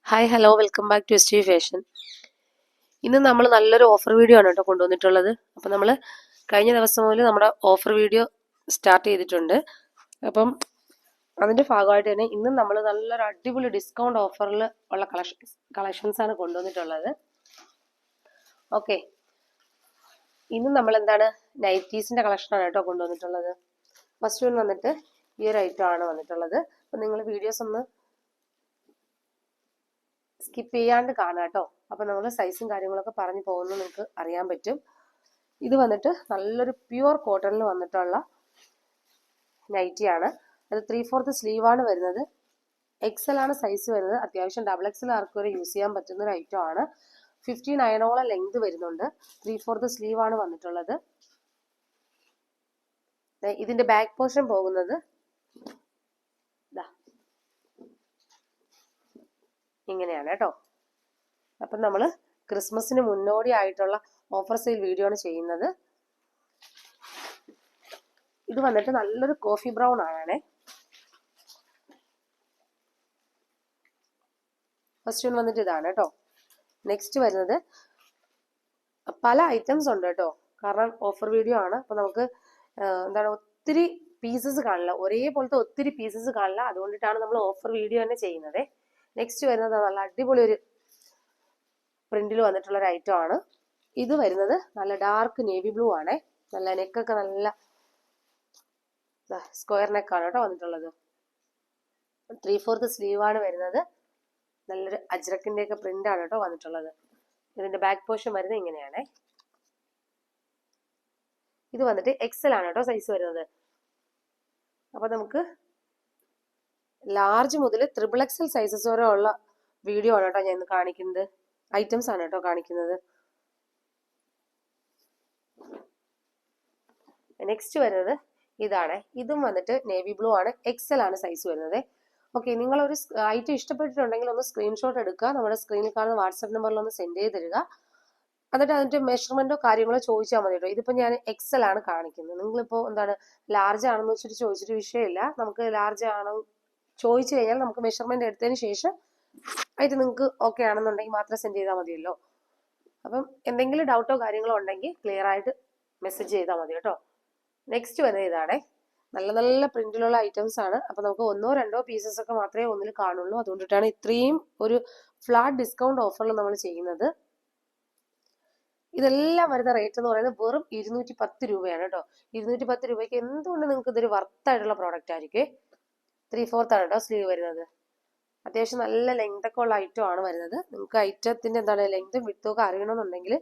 Hi hello welcome back to S fashion. ഇന്ന് നമ്മൾ നല്ലൊരു ഓഫർ വീഡിയോ ആണ് കേട്ടോ കൊണ്ടുവന്നിട്ടുള്ളത്. അപ്പോൾ നമ്മൾ കഴിഞ്ഞ ദിവസം മുതൽ നമ്മുടെ ഓഫർ വീഡിയോ സ്റ്റാർട്ട് ചെയ്തിട്ടുണ്ട്. അപ്പം അതിൻ്റെ ഭാഗമായിട്ട് തന്നെ ഇന്നും നമ്മൾ നല്ലൊരു അടിപൊളി ഡിസ്കൗണ്ട് ഓഫറിൽ ഉള്ള കളക്ഷൻസ് ആണ് കൊണ്ടുവന്നിട്ടുള്ളത്. ഓക്കെ, ഇന്നും നമ്മൾ എന്താണ് നൈറ്റീസിൻ്റെ കളക്ഷനാണ് കേട്ടോ കൊണ്ടുവന്നിട്ടുള്ളത്. ഫസ്റ്റ് വൺ വന്നിട്ട് ഈ ഒരു ഐറ്റം ആണ് വന്നിട്ടുള്ളത്. അപ്പം നിങ്ങൾ വീഡിയോസ് ഒന്ന് സ്കിപ്പ് ചെയ്യാണ്ട് കാണാം കേട്ടോ. അപ്പം നമ്മൾ സൈസും കാര്യങ്ങളൊക്കെ പറഞ്ഞു പോകുന്നത് നിങ്ങൾക്ക് അറിയാൻ പറ്റും. ഇത് വന്നിട്ട് നല്ലൊരു പ്യുവർ കോട്ടണിൽ വന്നിട്ടുള്ള നൈറ്റിയാണ്. അത് 3/4 സ്ലീവാണ് വരുന്നത്. എക്സൽ ആണ് സൈസ് വരുന്നത്. അത്യാവശ്യം ഡബിൾ എക്സൽ ആർക്ക് വരെ യൂസ് ചെയ്യാൻ പറ്റുന്ന ഒരു ഐറ്റം ആണ്. 59 ലെങ്ത് വരുന്നുണ്ട്. 3/4 സ്ലീവാണ് വന്നിട്ടുള്ളത്. ഇതിന്റെ ബാക്ക് പോർഷൻ പോകുന്നത് ഇങ്ങനെയാണ് കേട്ടോ. അപ്പം നമ്മൾ ക്രിസ്മസിന് മുന്നോടി ആയിട്ടുള്ള ഓഫർ സെയിൽ വീഡിയോ ആണ് ചെയ്യുന്നത്. ഇത് വന്നിട്ട് നല്ലൊരു കോഫി ബ്രൗൺ ആണേ. ഫസ്റ്റ് വൺ വന്നിട്ട് ഇതാണ് കേട്ടോ. നെക്സ്റ്റ് വരുന്നത് പല ഐറ്റംസ് ഉണ്ട് കേട്ടോ. കാരണം ഓഫർ വീഡിയോ ആണ്. അപ്പം നമുക്ക് എന്താണ് ഒത്തിരി പീസസ് കാണില്ല, ഒരേപോലത്തെ ഒത്തിരി പീസസ് കാണില്ല. അതുകൊണ്ടിട്ടാണ് നമ്മൾ ഓഫർ വീഡിയോ തന്നെ ചെയ്യുന്നത്. നെക്സ്റ്റ് വരുന്നത് നല്ല അടിപൊളി ഒരു പ്രിന്റിൽ വന്നിട്ടുള്ള ഒരു ഐറ്റം ആണ്. ഇത് വരുന്നത് നല്ല ഡാർക്ക് നേവി ബ്ലൂ ആണേ. നല്ല നെക്കൊക്കെ നല്ല സ്ക്വയർ നെക്കാണ് കേട്ടോ വന്നിട്ടുള്ളത്. 3/4 സ്ലീവാണ് വരുന്നത്. നല്ലൊരു അജ്രക്കിന്റെ ഒക്കെ പ്രിന്റ് ആണ് കേട്ടോ വന്നിട്ടുള്ളത്. ഇതിന്റെ ബാക്ക് പോർഷൻ വരുന്നത് ഇങ്ങനെയാണേ. ഇത് വന്നിട്ട് എക്സൽ ആണ് കേട്ടോ സൈസ് വരുന്നത്. അപ്പൊ നമുക്ക് ലാർജ് മുതൽ 3XL സൈസസ് വരെ ഉള്ള വീഡിയോ ആണ് കേട്ടോ ഞാൻ ഇന്ന് കാണിക്കുന്നത്. ഐറ്റംസ് ആണ് കേട്ടോ കാണിക്കുന്നത്. നെക്സ്റ്റ് വരുന്നത് ഇതാണ്. ഇതും വന്നിട്ട് നേവി ബ്ലൂ ആണ്. എക്സൽ ആണ് സൈസ് വരുന്നത്. ഓക്കെ, നിങ്ങളൊരു ഐറ്റം ഇഷ്ടപ്പെട്ടിട്ടുണ്ടെങ്കിൽ ഒന്ന് സ്ക്രീൻഷോട്ട് എടുക്കുക. നമ്മുടെ സ്ക്രീനിൽ കാണുന്ന വാട്സാപ്പ് നമ്പറിൽ ഒന്ന് സെൻഡ് ചെയ്ത് തരിക. എന്നിട്ട് അതിന്റെ മെഷർമെന്റോ കാര്യങ്ങളോ ചോദിച്ചാൽ മതി കേട്ടോ. ഇതിപ്പോൾ ഞാൻ എക്സൽ ആണ് കാണിക്കുന്നത്. നിങ്ങളിപ്പോൾ എന്താണ് ലാർജ് ആണെന്ന് വെച്ചിട്ട് ചോദിച്ചിട്ട് വിഷയമില്ല. നമുക്ക് ലാർജ് ആണോ ചോദിച്ചു കഴിഞ്ഞാൽ നമുക്ക് മെഷർമെന്റ് എടുത്തതിന് ശേഷം ആയിട്ട് നിങ്ങൾക്ക് ഓക്കെ ആണെന്നുണ്ടെങ്കിൽ മാത്രം സെൻഡ് ചെയ്താൽ മതിയല്ലോ. അപ്പം എന്തെങ്കിലും ഡൗട്ടോ കാര്യങ്ങളോ ഉണ്ടെങ്കിൽ ക്ലിയർ ആയിട്ട് മെസ്സേജ് ചെയ്താൽ മതി കേട്ടോ. നെക്സ്റ്റ് വരുന്നത് ഇതാണേ. നല്ല നല്ല പ്രിന്റിലുള്ള ഐറ്റംസ് ആണ്. അപ്പൊ നമുക്ക് 1-2 പീസസ് ഒക്കെ മാത്രമേ ഒന്നിൽ കാണുള്ളൂ. അതുകൊണ്ടിട്ടാണ് ഇത്രയും ഒരു ഫ്ലാറ്റ് ഡിസ്കൗണ്ട് ഓഫറിൽ നമ്മൾ ചെയ്യുന്നത്. ഇതെല്ലാം വരുന്ന റേറ്റ് എന്ന് പറയുന്നത് വെറും 210 രൂപയാണ് കേട്ടോ. 210 രൂപയ്ക്ക് എന്തുകൊണ്ട് നിങ്ങൾക്ക് ഇതൊരു വർത്തായിട്ടുള്ള പ്രോഡക്റ്റ് ആയിരിക്കും. 3/4 ആണ് കേട്ടോ സ്ലീവ് വരുന്നത്. അത്യാവശ്യം നല്ല ലെങ്ത് ഒക്കെ ഉള്ള ഐറ്റം ആണ് വരുന്നത്. നിങ്ങൾക്ക് ഐറ്റത്തിന്റെ എന്താണ് ലെങ്തും വിട്ടും ഒക്കെ അറിയണമെന്നുണ്ടെങ്കിൽ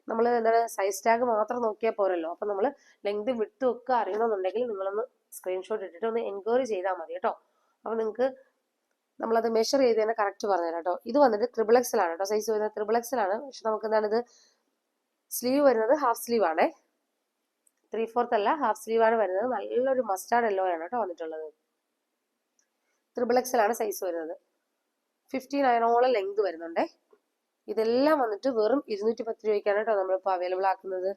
നമ്മൾ എന്താണ് സൈസ് ടാഗ് മാത്രം നോക്കിയാൽ പോരല്ലോ. അപ്പൊ നമ്മൾ ലെങ്തും വിട്ടും ഒക്കെ അറിയണമെന്നുണ്ടെങ്കിൽ നിങ്ങളൊന്ന് സ്ക്രീൻഷോട്ട് ഇട്ടിട്ട് ഒന്ന് എൻക്വയറി ചെയ്താൽ മതി കേട്ടോ. അപ്പൊ നിങ്ങൾക്ക് നമ്മളത് മെഷർ ചെയ്ത് തന്നെ കറക്റ്റ് പറഞ്ഞുതരാം കേട്ടോ. ഇത് വന്നിട്ട് 3XL ആണ് കേട്ടോ സൈസ് വരുന്നത്. 3XL ആണ്. പക്ഷെ നമുക്ക് എന്താണ് ഇത് സ്ലീവ് വരുന്നത് ഹാഫ് സ്ലീവ് ആണേ. 3/4 അല്ല, ഹാഫ് സ്ലീവ് ആണ് വരുന്നത്. നല്ലൊരു മസ്റ്റാർഡ് യെല്ലോ ആണ് കേട്ടോ വന്നിട്ടുള്ളത്. 3XL ആണ് സൈസ് വരുന്നത്. 59 ലെങ്ത് വരുന്നുണ്ടേ. ഇതെല്ലാം വന്നിട്ട് വെറും 210 രൂപയ്ക്കാണ് കേട്ടോ നമ്മളിപ്പോൾ അവൈലബിൾ ആക്കുന്നത്.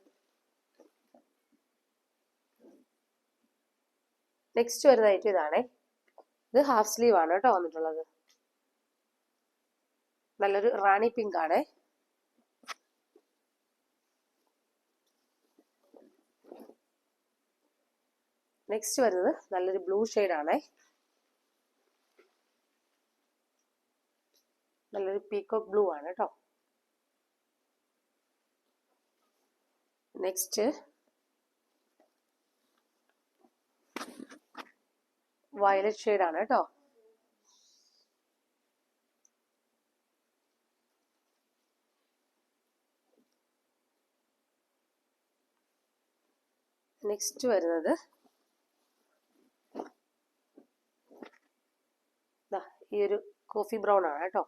നെക്സ്റ്റ് വരുന്ന ഐറ്റം ഇതാണേ. ഇത് ഹാഫ് സ്ലീവ് ആണ് കേട്ടോ വന്നിട്ടുള്ളത്. നല്ലൊരു റാണി പിങ്ക് ആണേ. നെക്സ്റ്റ് വരുന്നത് നല്ലൊരു ബ്ലൂ ഷെയ്ഡ് ആണേ. നല്ലൊരു പീകോക്ക് ബ്ലൂ ആണ് കേട്ടോ. നെക്സ്റ്റ് വയലറ്റ് ഷെയ്ഡ് ആണ് കേട്ടോ. നെക്സ്റ്റ് വരുന്നത് ഈ ഒരു കോഫി ബ്രൗൺ ആണ് കേട്ടോ.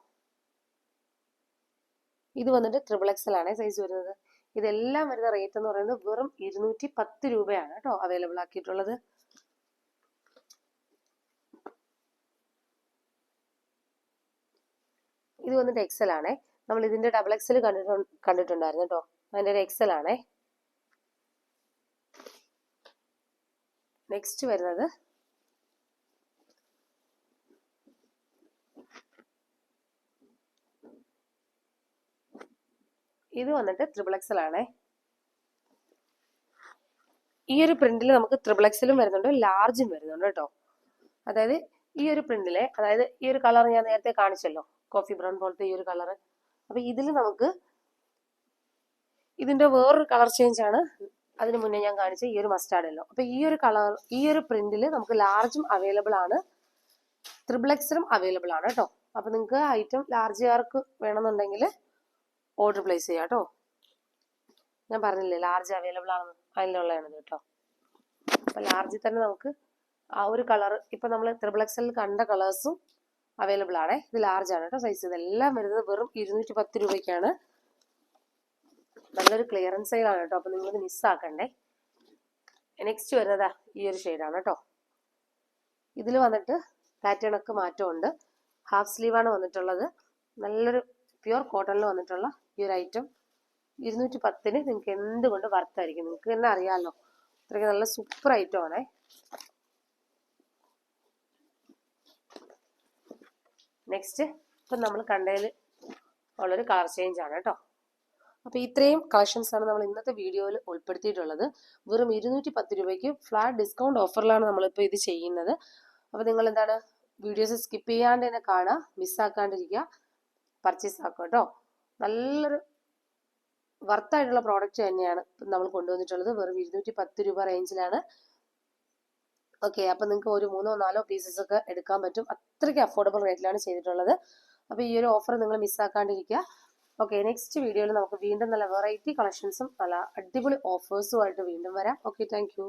ഇത് വന്നിട്ട് 3XL ആണ് സൈസ് വരുന്നത്. ഇതെല്ലാം വരുന്ന റേറ്റ് എന്ന് പറയുന്നത് വെറും 210 രൂപയാണ് കേട്ടോ അവൈലബിൾ ആക്കിയിട്ടുള്ളത്. ഇത് വന്നിട്ട് എക്സൽ ആണേ. നമ്മൾ ഇതിന്റെ XXL കണ്ടിട്ടുണ്ടായിരുന്നു കേട്ടോ. അതിന്റെ ഒരു എക്സൽ ആണേ. നെക്സ്റ്റ് വരുന്നത് ഇത് വന്നിട്ട് XXL ആണേ. ഈ ഒരു പ്രിന്റിൽ നമുക്ക് XXLും വരുന്നുണ്ട്, ലാർജും വരുന്നുണ്ട് കേട്ടോ. അതായത് ഈ ഒരു പ്രിന്റിലെ, അതായത് ഈ ഒരു കളർ ഞാൻ നേരത്തെ കാണിച്ചല്ലോ, കോഫി ബ്രൗൺ പോലത്തെ ഈ ഒരു കളർ. അപ്പൊ ഇതിൽ നമുക്ക് ഇതിന്റെ വേറൊരു കളർ ചേഞ്ച് ആണ് അതിന് മുന്നേ ഞാൻ കാണിച്ച ഈ ഒരു മസ്റ്റാർഡ് യെല്ലോ. അപ്പൊ ഈ ഒരു കളർ, ഈ ഒരു പ്രിന്റിൽ നമുക്ക് ലാർജും അവൈലബിൾ ആണ്, XXLും അവൈലബിൾ ആണ് കേട്ടോ. അപ്പൊ നിങ്ങൾക്ക് ഐറ്റം ലാർജുകാർക്ക് വേണമെന്നുണ്ടെങ്കിൽ ഓർഡർ പ്ലേസ് ചെയ്യാം കേട്ടോ. ഞാൻ പറഞ്ഞില്ലേ ലാർജ് അവൈലബിൾ ആണെന്ന്, അതിലുള്ളതാണ് കേട്ടോ. അപ്പൊ ലാർജിൽ തന്നെ നമുക്ക് ആ ഒരു കളർ, ഇപ്പൊ നമ്മൾ XXL കണ്ട കളേഴ്സും അവൈലബിൾ ആണ്. ഇത് ലാർജ് ആണ് കേട്ടോ സൈസ്. ഇതെല്ലാം വരുന്നത് വെറും 210 രൂപയ്ക്കാണ്. നല്ലൊരു ക്ലിയറൻസ് സെയിലാണ് കേട്ടോ. അപ്പൊ നിങ്ങളിത് മിസ്സാക്കണ്ടേ. നെക്സ്റ്റ് വരുന്നതാ ഈ ഒരു ഷെയ്ഡാണ് കേട്ടോ. ഇതിൽ വന്നിട്ട് പാറ്റേൺ ഒക്കെ മാറ്റമുണ്ട്. ഹാഫ് സ്ലീവ് ആണ് വന്നിട്ടുള്ളത്. നല്ലൊരു പ്യുർ കോട്ടണിൽ വന്നിട്ടുള്ള ഈ ഒരു ഐറ്റം 210-ന് നിങ്ങൾക്ക് എന്തുകൊണ്ട് വർത്തായിരിക്കും, നിങ്ങൾക്ക് തന്നെ അറിയാമല്ലോ. അത്രയ്ക്ക് നല്ല സൂപ്പർ ഐറ്റം ആണേ. നെക്സ്റ്റ് ഇപ്പം നമ്മൾ കണ്ടതിൽ ഉള്ളൊരു കളർ ചേഞ്ച് ആണ് കേട്ടോ. അപ്പോൾ ഇത്രയും കളക്ഷൻസ് ആണ് നമ്മൾ ഇന്നത്തെ വീഡിയോയിൽ ഉൾപ്പെടുത്തിയിട്ടുള്ളത്. വെറും 210 രൂപയ്ക്ക് ഫ്ലാറ്റ് ഡിസ്കൗണ്ട് ഓഫറിലാണ് നമ്മളിപ്പോൾ ഇത് ചെയ്യുന്നത്. അപ്പോൾ നിങ്ങൾ എന്താണ്, വീഡിയോസ് സ്കിപ്പ് ചെയ്യാണ്ട് തന്നെ കാണുക, മിസ്സാക്കാണ്ടിരിക്കുക, പർച്ചേസ് ആക്കുക കേട്ടോ. നല്ലൊരു വർത്തായിട്ടുള്ള പ്രോഡക്റ്റ് തന്നെയാണ് നമ്മൾ കൊണ്ടുവന്നിട്ടുള്ളത്. വെറും 210 രൂപ റേഞ്ചിലാണ്. ഓക്കെ, അപ്പം നിങ്ങൾക്ക് ഒരു 3-4 പീസസ് ഒക്കെ എടുക്കാൻ പറ്റും. അത്രയ്ക്ക് അഫോർഡബിൾ റേറ്റിലാണ് ചെയ്തിട്ടുള്ളത്. അപ്പോൾ ഈ ഒരു ഓഫർ നിങ്ങൾ മിസ്സാക്കാണ്ടിരിക്കുക. ഓക്കെ, നെക്സ്റ്റ് വീഡിയോയിൽ നമുക്ക് വീണ്ടും നല്ല വെറൈറ്റി കളക്ഷൻസും നല്ല അടിപൊളി ഓഫേഴ്സുമായിട്ട് വീണ്ടും വരാം. Okay, thank you.